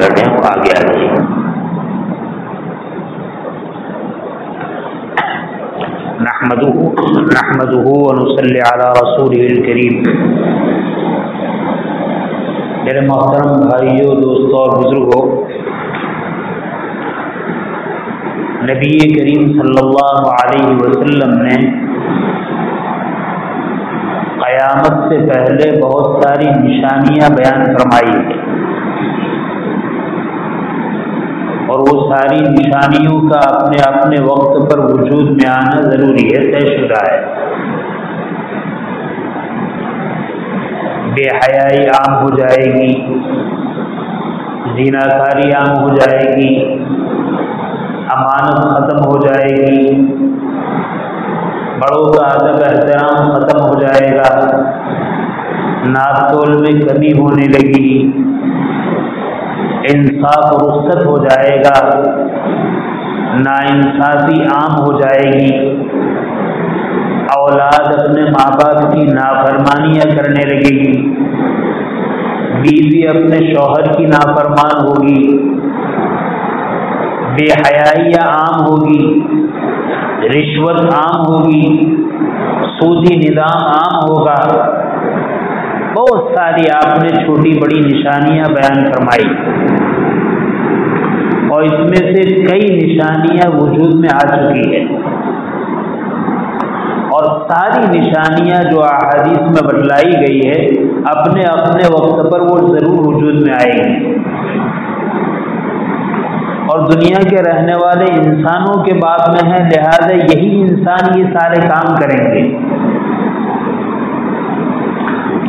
کر رہے ہیں وہ آگے آ جائیے. نحمده ونصلی علی رسوله الکریم. میرے محترم بھائیوں، دوستوں اور بزرگوں، نبی کریم صلی اللہ علیہ وسلم نے قیامت سے پہلے بہت ساری نشانیاں بیان فرمائی ہیں، اور وہ ساری نشانیوں کا اپنے اپنے وقت پر وجود میں آنا ضروری ہے، طے شدہ ہے. بے حیائی عام ہو جائے گی، زیناکاری عام ہو جائے گی، امانت ختم ہو جائے گی، بڑوں کا ادب احترام ختم ہو جائے گا، ناپ تول میں کمی ہونے لگی، انصاف رخصت ہو جائے گا، ناانصافی عام ہو جائے گی، اولاد اپنے ماں باپ کی نافرمانیاں کرنے لگے گی، بیوی اپنے شوہر کی نافرمان ہوگی، بے حیائیاں عام ہوگی، رشوت عام ہوگی، سودی نظام عام ہوگا. بہت ساری آپ نے چھوٹی بڑی نشانیاں بیان فرمائی، اور اس میں سے کئی نشانیاں وجود میں آ چکی ہیں، اور ساری نشانیاں جو احادیث میں بتلائی گئی ہے اپنے اپنے وقت پر وہ ضرور وجود میں آئے گی، اور دنیا کے رہنے والے انسانوں کے باب میں ہے، لہذا یہی انسان یہ سارے کام کریں گے.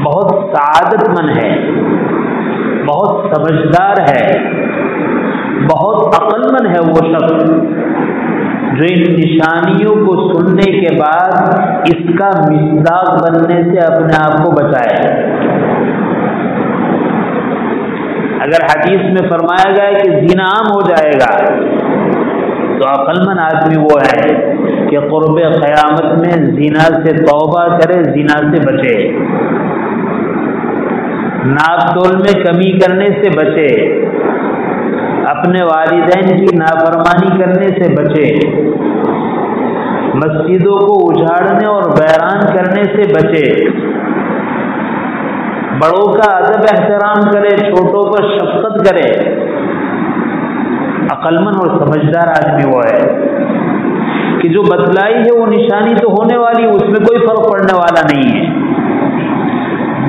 بہت سعادت مند ہے، بہت سمجھدار ہے، بہت عقل مند ہے وہ شخص جو ان نشانیوں کو سننے کے بعد اس کا مصداق بننے سے اپنے آپ کو بچائے. اگر حدیث میں فرمایا گیا کہ زنا عام ہو جائے گا تو عقل مند آدمی وہ ہے کہ قرب قیامت میں زنا سے توبہ کرے، زنا سے بچے، ناپ تول میں کمی کرنے سے بچے، اپنے والدین کی نافرمانی کرنے سے بچے، مسجدوں کو اجاڑنے اور ویران کرنے سے بچے، بڑوں کا ادب احترام کرے، چھوٹوں پر شفقت کرے. عقل مند اور سمجھدار آدمی وہ ہے کہ جو بتلائی ہے وہ نشانی تو ہونے والی، اس میں کوئی فرق پڑنے والا نہیں ہے.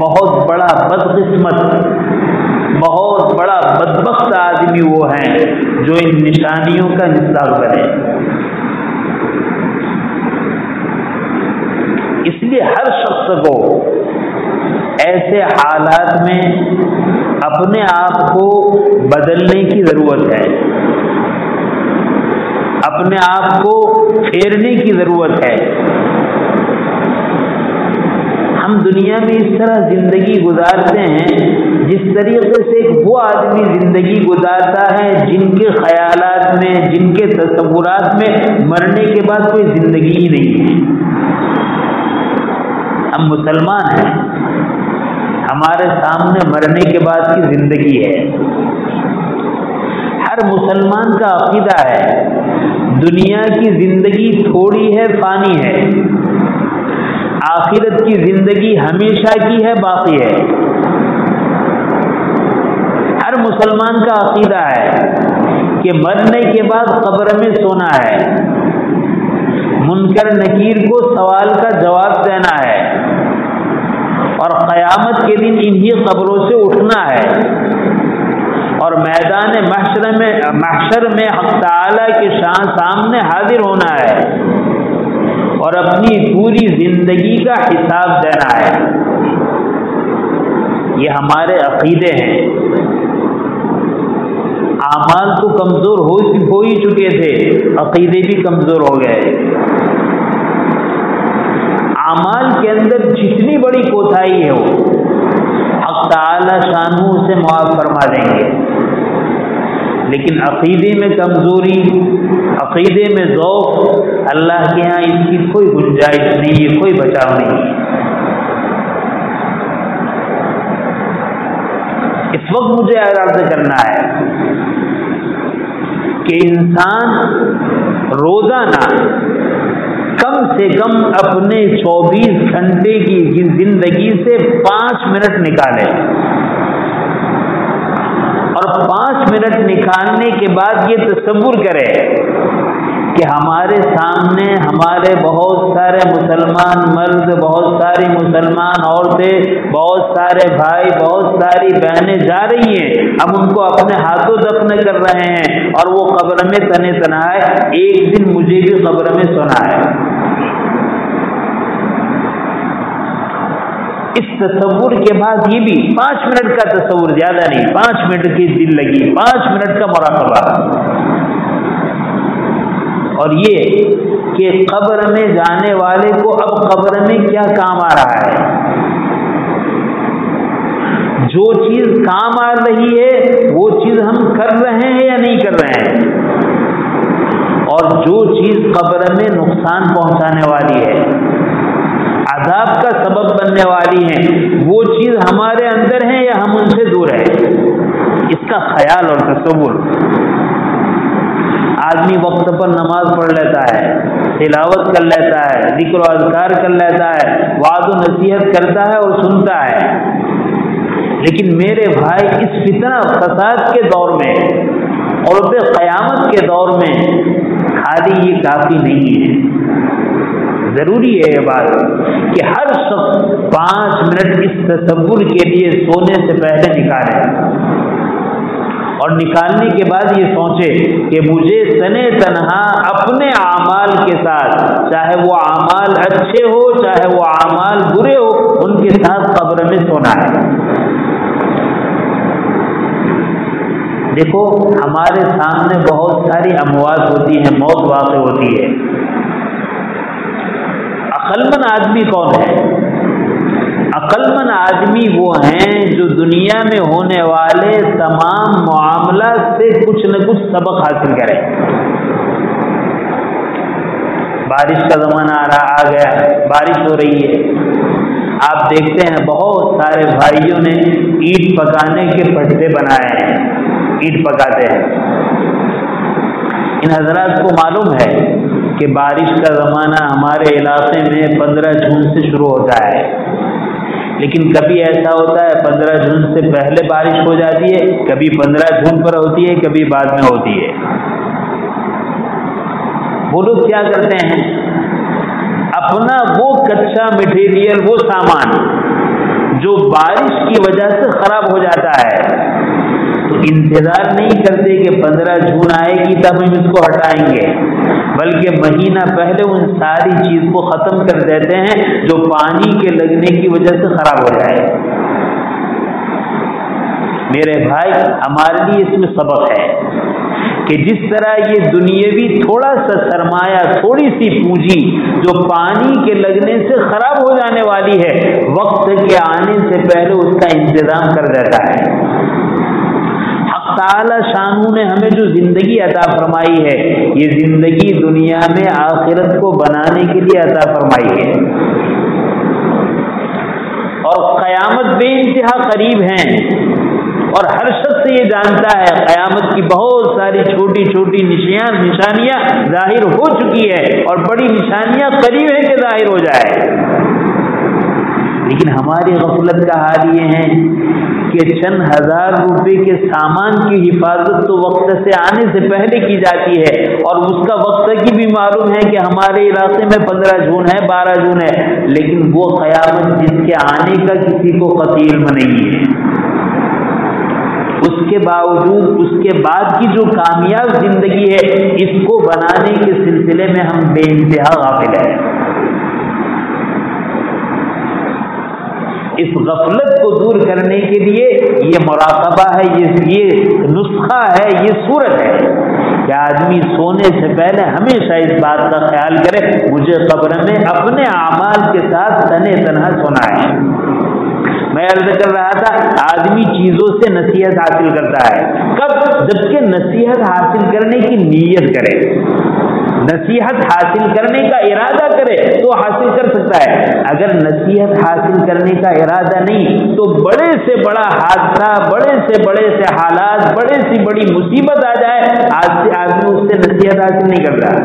بہت بڑا بدقسمت، بہت بڑا بدبخت آدمی وہ ہیں جو ان نشانیوں کا مصداق بنے. اس لیے ہر شخص کو ایسے حالات میں اپنے آپ کو بدلنے کی ضرورت ہے، اپنے آپ کو پھیرنے کی ضرورت ہے. ہم دنیا میں اس طرح زندگی گزارتے ہیں جس طریقے سے وہ آدمی زندگی گزارتا ہے جن کے خیالات میں، جن کے تصورات میں مرنے کے بعد کوئی زندگی ہی نہیں ہے. ہم مسلمان ہیں، ہمارے سامنے مرنے کے بعد کی زندگی ہے. ہر مسلمان کا عقیدہ ہے دنیا کی زندگی تھوڑی ہے، فانی ہے، آخرت کی زندگی ہمیشہ کی ہے، باقی ہے. ہر مسلمان کا عقیدہ ہے کہ مرنے کے بعد قبر میں سونا ہے، منکر نکیر کو سوال کا جواب دینا ہے، اور قیامت کے دن انہی قبروں سے اٹھنا ہے، اور میدان محشر میں حق تعالی کے سامنے حاضر ہونا ہے، اور اپنی پوری زندگی کا حساب دینا ہے. یہ ہمارے عقیدے ہیں. اعمال تو کمزور ہو ہی چکے تھے، عقیدے بھی کمزور ہو گئے. اعمال کے اندر جتنی بڑی کوتاہی ہے وہ حق تعالی شانہ اسے معاف فرما دیں گے، لیکن عقیدے میں کمزوری، عقیدے میں ذوق، اللہ کے ہاں اس کی کوئی گنجائش نہیں ہے، کوئی بچاؤ نہیں ہے. اس وقت مجھے عرض کرنا ہے کہ انسان روزانہ کم سے کم اپنے 24 گھنٹے کی زندگی سے 5 منٹ نکالے، اور 5 منٹ نکالنے کے بعد یہ تصور کرے کہ ہمارے سامنے ہمارے بہت سارے مسلمان مرد، بہت ساری مسلمان عورتیں، بہت سارے بھائی، بہت ساری بہنیں جا رہی ہیں، ہم ان کو اپنے ہاتھوں دفن کر رہے ہیں اور وہ قبر میں تنے تنہا ہے۔ ایک دن مجھے بھی قبر میں سنا ہے۔ اس تصور کے بعد یہ بھی 5 منٹ کا تصور، زیادہ نہیں، 5 منٹ کی دل لگی، 5 منٹ کا مراقبہ، اور یہ کہ قبر میں جانے والے کو اب قبر میں کیا کام آ رہا ہے۔ جو چیز کام آ رہی ہے وہ چیز ہم کر رہے ہیں یا نہیں کر رہے ہیں، اور جو چیز قبر میں نقصان پہنچانے والی ہے، عذاب کا سبب بننے والی ہے، وہ چیز ہمارے اندر ہے یا ہم ان سے دور ہیں، اس کا خیال اور تصور۔ آدمی وقت پر نماز پڑھ لیتا ہے، تلاوت کر لیتا ہے، ذکر و اذکار کر لیتا ہے، وعظ و نصیحت کرتا ہے اور سنتا ہے، لیکن میرے بھائی اس فتنہ فساد کے دور میں، قرب قیامت کے دور میں خالی یہ کافی نہیں ہے۔ ضروری ہے یہ بات کہ ہر شخص 5 منٹ اس تصور کے لیے سونے سے پہلے نکالے، اور نکالنے کے بعد یہ سوچے کہ مجھے تنے تنہا اپنے اعمال کے ساتھ، چاہے وہ اعمال اچھے ہو چاہے وہ اعمال برے ہو، ان کے ساتھ قبر میں سونا ہے۔ دیکھو ہمارے سامنے بہت ساری اموات ہوتی ہیں، موت واقع ہوتی ہے۔ عقل مند آدمی کون ہے؟ عقل مند آدمی وہ ہیں جو دنیا میں ہونے والے تمام معاملات سے کچھ نہ کچھ سبق حاصل کریں۔ بارش کا زمانہ آ گیا، بارش ہو رہی ہے، آپ دیکھتے ہیں بہت سارے بھائیوں نے اینٹ پکانے کے پٹھے بنائے ہیں، اینٹ پکاتے ہیں۔ ان حضرات کو معلوم ہے کہ بارش کا زمانہ ہمارے علاقے میں 15 جون سے شروع ہوتا ہے، لیکن کبھی ایسا ہوتا ہے 15 جون سے پہلے بارش ہو جاتی ہے، کبھی 15 جون پر ہوتی ہے، کبھی بعد میں ہوتی ہے۔ وہ لوگ کیا کرتے ہیں، اپنا وہ کچا مٹیریل، وہ سامان جو بارش کی وجہ سے خراب ہو جاتا ہے، تو انتظار نہیں کرتے کہ 15 جون آئے گی تب ہم اس کو ہٹائیں گے، بلکہ مہینہ پہلے ان ساری چیز کو ختم کر دیتے ہیں جو پانی کے لگنے کی وجہ سے خراب ہو جائے۔ میرے بھائی ہمارے لیے اس میں سبق ہے کہ جس طرح یہ دنیاوی تھوڑا سا سرمایہ، تھوڑی سی پونجی جو پانی کے لگنے سے خراب ہو جانے والی ہے، وقت کے آنے سے پہلے اس کا انتظام کر دیتا ہے۔ تعالی شانہ نے ہمیں جو زندگی عطا فرمائی ہے، یہ زندگی دنیا میں آخرت کو بنانے کے لیے عطا فرمائی ہے، اور قیامت بے انتہا قریب ہیں، اور ہر شخص یہ جانتا ہے قیامت کی بہت ساری چھوٹی چھوٹی نشانیاں ظاہر ہو چکی ہے، اور بڑی نشانیاں قریب ہیں کہ ظاہر ہو جائے، لیکن ہماری غفلت کا حال یہ ہے کہ چند ہزار روپے کے سامان کی حفاظت تو وقت سے آنے سے پہلے کی جاتی ہے، اور اس کا وقت کی بھی معلوم ہے کہ ہمارے علاقے میں 15 جون ہے، 12 جون ہے، لیکن وہ قیامت جس کے آنے کا کسی کو قطعی علم نہیں ہے، اس کے باوجود اس کے بعد کی جو کامیاب زندگی ہے، اس کو بنانے کے سلسلے میں ہم بے انتہا غافل ہیں۔ اس غفلت کو دور کرنے کے لیے یہ مراقبہ ہے، یہ نسخہ ہے، یہ صورت ہے کہ آدمی سونے سے پہلے ہمیشہ اس بات کا خیال کرے مجھے قبر میں اپنے اعمال کے ساتھ تنے تنہا سونا ہے۔ میں عرض کر رہا تھا آدمی چیزوں سے نصیحت حاصل کرتا ہے، کب؟ جبکہ نصیحت حاصل کرنے کی نیت کرے۔ نصیحت حاصل کرنے کا ارادہ کرے تو حاصل کر سکتا ہے. اگر نصیحت حاصل کرنے کا ارادہ نہیں تو بڑے سے بڑا حادثہ، بڑے سے حالات، بڑے سے بڑی مصیبت آ جائے، آج سے آدمی اس سے نصیحت حاصل نہیں کر رہا.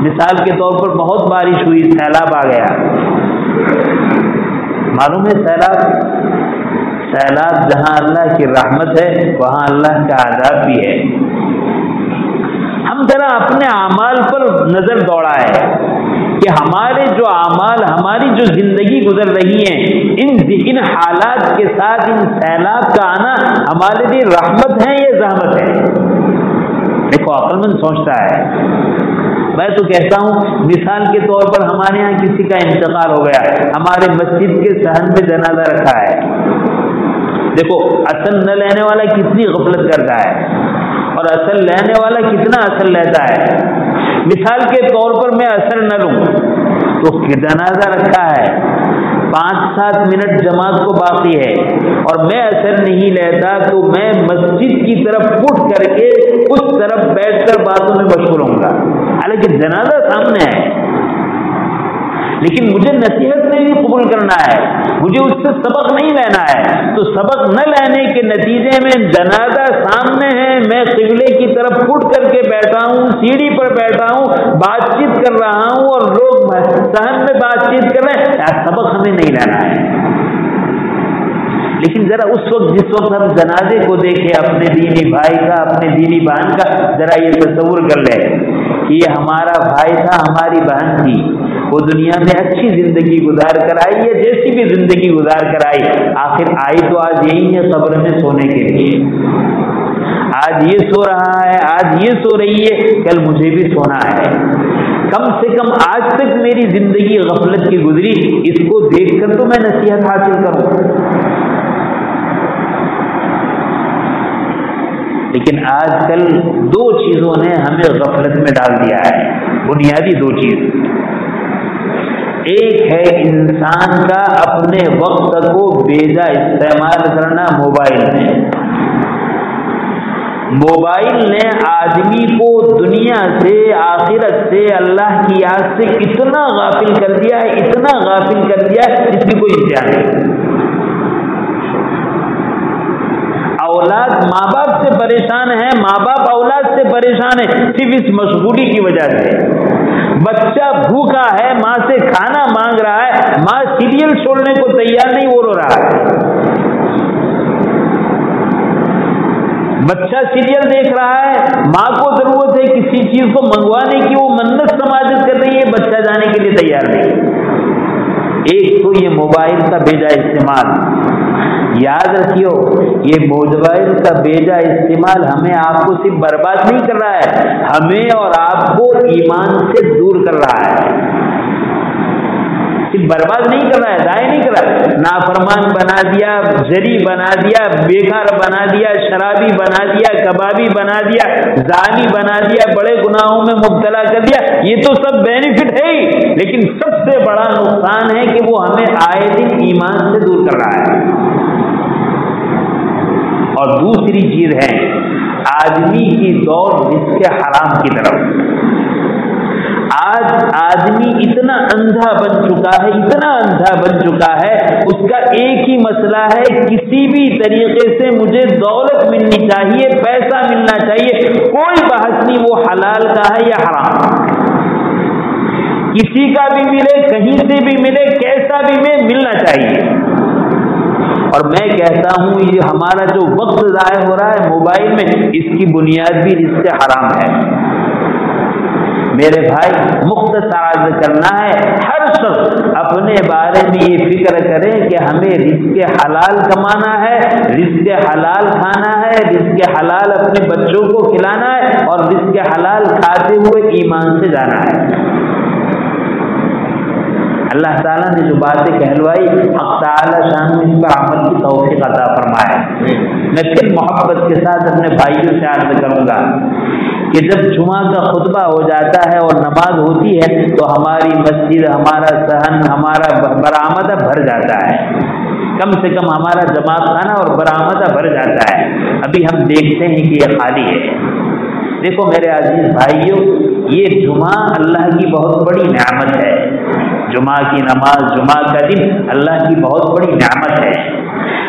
مثال کے طور پر بہت بارش ہوئی، سیلاب آ گیا. معلوم ہے سیلاب جہاں اللہ کی رحمت ہے وہاں اللہ کا عذاب بھی ہے. ہم ذرا اپنے اعمال پر نظر دوڑائے کہ ہمارے جو اعمال، ہماری جو زندگی گزر رہی ہیں، ان حالات کے ساتھ ان سیلاب کا آنا ہمارے لیے رحمت ہے یا زحمت ہے؟ دیکھو عقل مند سوچتا ہے. میں تو کہتا ہوں مثال کے طور پر ہمارے ہاں کسی کا انتقال ہو گیا، ہمارے مسجد کے صحن میں جنازہ رکھا ہے. دیکھو اصل نہ لینے والا کتنی غفلت کرتا ہے اور اصل لینے والا کتنا اصل لیتا ہے. مثال کے طور پر میں اثر نہ لوں تو جنازہ رکھا ہے، 5-7 منٹ جماعت کو باقی ہے اور میں اثر نہیں لیتا تو میں مسجد کی طرف اٹھ کر کے اس طرف بیٹھ کر باتوں میں مشغول ہوں گا، حالانکہ جنازہ سامنے ہے. لیکن مجھے نصیحت نہیں قبول کرنا ہے، مجھے اس سے سبق نہیں لینا ہے. تو سبق نہ لینے کے نتیجے میں جنازہ سامنے ہے، میں قبلے کی طرف اٹھ کر کے بیٹھا ہوں، سیڑھی پر بیٹھا ہوں، بات چیت کر رہا ہوں اور لوگ صحن میں بات چیت کر رہے ہیں. سبق ہمیں نہیں لینا ہے. لیکن ذرا اس وقت جس وقت ہم جنازے کو دیکھیں اپنے دینی بھائی کا، اپنے دینی بہن کا، ذرا یہ تصور کر لیں کہ یہ ہمارا بھائی تھا، ہماری بہن تھی، وہ دنیا میں اچھی زندگی گزار کر آئی ہے، جیسی بھی زندگی گزار کر آئی، آخر آئی تو آج یہی ہے قبر میں سونے کے لیے. آج یہ سو رہا ہے، آج یہ سو رہی ہے، کل مجھے بھی سونا ہے. کم سے کم آج تک میری زندگی غفلت کی گزری، اس کو دیکھ کر تو میں نصیحت حاصل کروں. لیکن آج کل 2 چیزوں نے ہمیں غفلت میں ڈال دیا ہے، بنیادی 2 چیز. ایک ہے انسان کا اپنے وقت کو بیجا استعمال کرنا موبائل میں. موبائل نے آدمی کو دنیا سے، آخرت سے، اللہ کی یاد سے اتنا غافل کر دیا ہے، اتنا غافل کر دیا ہے جس کی کوئی انتہا نہیں. اولاد ماں باپ سے پریشان ہے، ماں باپ اولاد سے پریشان ہے صرف اس مشغولی کی وجہ سے. بچہ بھوکا ہے، ماں سے کھانا مانگ رہا ہے، ماں سیریل چھوڑنے کو تیار نہیں، وہ رو رہا ہے. بچہ سیریل دیکھ رہا ہے، ماں کو ضرورت ہے کسی چیز کو منگوانے کی، وہ منت سماجت کر رہی ہے، بچہ جانے کے لیے تیار نہیں. ایک تو یہ موبائل کا بیجا استعمال. یاد رکھیو یہ موبائل کا بیجا استعمال ہمیں آپ کو صرف برباد نہیں کر رہا ہے، ہمیں اور آپ کو ایمان سے دور کر رہا ہے. صرف برباد نہیں کر رہا ہے، ضائع نہیں کر رہا ہے، نافرمان بنا دیا، زری بنا دیا، بیکار بنا دیا، شرابی بنا دیا، کبابی بنا دیا، زانی بنا دیا، بڑے گناہوں میں مبتلا کر دیا. یہ تو سب بینیفٹ ہے ہی، لیکن سب سے بڑا نقصان ہے کہ وہ ہمیں آئے دن ایمان سے دور کر رہا ہے. اور دوسری چیز ہے آدمی کی دوڑ رزق حرام کی طرف. آج آدمی اتنا اندھا بن چکا ہے، اتنا اندھا بن چکا ہے، اس کا ایک ہی مسئلہ ہے کسی بھی طریقے سے مجھے دولت ملنی چاہیے، پیسہ ملنا چاہیے، کوئی بحث نہیں وہ حلال کا ہے یا حرام. کسی کا بھی ملے، کہیں سے بھی ملے، کیسا بھی ملنا چاہیے. اور میں کہتا ہوں یہ ہمارا جو وقت ضائع ہو رہا ہے موبائل میں، اس کی بنیاد بھی رزق حرام ہے. میرے بھائی مختصر عرض کرنا ہے، ہر شخص اپنے بارے میں یہ فکر کرے کہ ہمیں رزق حلال کمانا ہے، رزق حلال کھانا ہے، رزق حلال اپنے بچوں کو کھلانا ہے اور رزق حلال کھاتے ہوئے ایمان سے جانا ہے. اللہ تعالیٰ نے جو باتیں کہلوائی، حق تعالیٰ شان میں اس پر عمل کی توفیق عطا فرمائے. میں پھر محبت کے ساتھ اپنے بھائیوں سے عرض کروں گا کہ جب جمعہ کا خطبہ ہو جاتا ہے اور نماز ہوتی ہے تو ہماری مسجد، ہمارا صحن، ہمارا برآمدہ بھر جاتا ہے. کم سے کم ہمارا جماعت خانہ اور برآمدہ بھر جاتا ہے. ابھی ہم دیکھتے ہیں کہ یہ خالی ہے. دیکھو میرے عزیز بھائیوں، یہ جمعہ اللہ کی بہت بڑی نعمت ہے، جمعہ کی نماز، جمعہ کا دن اللہ کی بہت بڑی نعمت ہے۔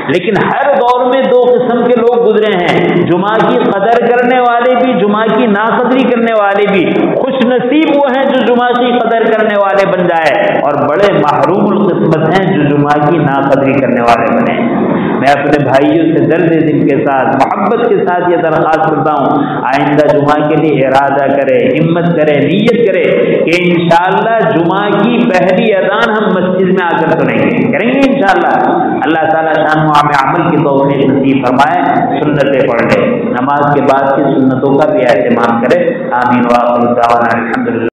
لیکن ہر دور میں دو قسم کے لوگ گزرے ہیں، جمعہ کی قدر کرنے والے بھی، جمعہ کی ناقدری کرنے والے بھی۔ خوش نصیب وہ ہیں جو جمعہ کی قدر کرنے والے بن جائے، اور بڑے محروم القسمت ہیں جو جمعہ کی ناقدری کرنے والے بنے۔ میں اپنے بھائیوں سے درد دل کے ساتھ، محبت کے ساتھ یہ درخواست کرتا ہوں، آئندہ جمعہ کے لیے ارادہ کرے، ہمت کرے، نیت کرے کہ انشاءاللہ جمعہ کی پہلی اذان ہم مسجد میں آ کر سنیں گے، کریں گے انشاءاللہ۔ اللہ تعالیٰ شان میں عمل کی توفیق نصیب فرمائے، سنتیں پڑھ لے، نماز کے بعد کی سنتوں کا بھی اہتمام کرے۔ آمین۔ وآخر دعوانا الحمدللہ۔